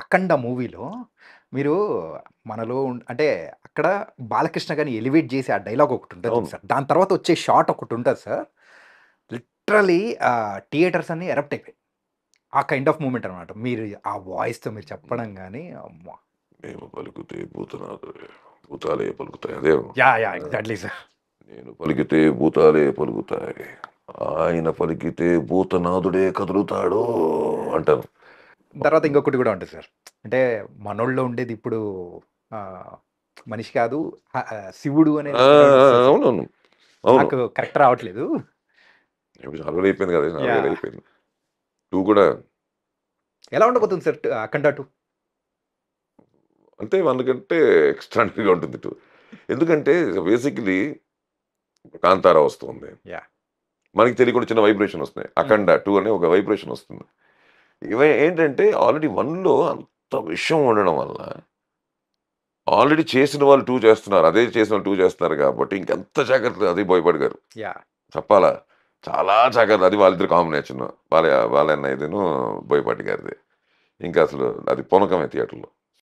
'అఖండ' మూవీలో మీరు మనలో అంటే అక్కడ బాలకృష్ణ గారిని ఎలివేట్ చేసి ఆ డైలాగ్ ఒకటుంటది అవును. చూడు సార్. దాని తర్వాత వచ్చే షాట్ ఒకటుంటది సార్. లిటరల్లీ థియేటర్స్ అన్నీ ఎరప్ట్ అయిపోయాయి. ఆ కైండ్ ఆఫ్ మూవ్‌మెంట్ అనమాట. మీరు ఆ వాయిస్‌తో మీరు చెప్పడం గాని అమ్మా! మేము పలుకుతే భూతనాథుడే, భూతాలే పలుకుతాయి. అదే. యాహ్! ఆ! Exactly sir. నేను పలికితే భూతాలే పలుకుతాయి. ఆయన పలికితే భూతనాథుడే కదులుతాడు అంటారు. తర్వాత ఇంకొకటి కూడా ఉంటది సార్. అంటే మనోళ్ళలో ఉండేది ఇప్పుడు ఆహ్, మనిషి కాదు శివుడు అనేది ఆ! ఒక డైలాగ్ ఆ! వస్తది సార్. అవునవును. అవును. నాకు కరెక్ట్ రావట్లేదు. ఇప్పుడు చాలా రోజులయిపోయింది కదా! 4 యాహ్! ఏళ్లయిపోయింది. 2 కూడా ఎలా ఉండబోతుంది సార్ 'అఖండ 2'? అంటే 1 కంటే ఎక్స్ట్రార్డినరీగా ఉంటుంది 2. ఎందుకంటే బేసికల్లీ 'కాంతార' వస్తుంది. యాహ్! మనకి తెలియకుండా చిన్న వైబ్రేషన్ వస్తున్నాయి. హ్మ్. 'అఖండ 2' అనే ఒక వైబ్రేషన్ వస్తుంది. ఏంటంటే ఆల్రెడీ 1లో అంత విషయం ఉండడం వల్ల ఆల్రెడీ చేసిన వాళ్ళు 2 చేస్తున్నారు. అదే చేసిన వాళ్ళు 2 చేస్తున్నారు కాబట్టి ఇంకెంత జాగ్రత్తగా అది బోయపాటి గారు. యాహ్! చెప్పాలా? చాలా జాగ్రత్త. అది వాళ్ళిద్దరి కాంబినేషను. బాలయ్య బాలయ్య అన్నయ్యదిను బోయపాటి గారిది. ఇంకా అసలు అది పూనకమే థియేటర్‌లో.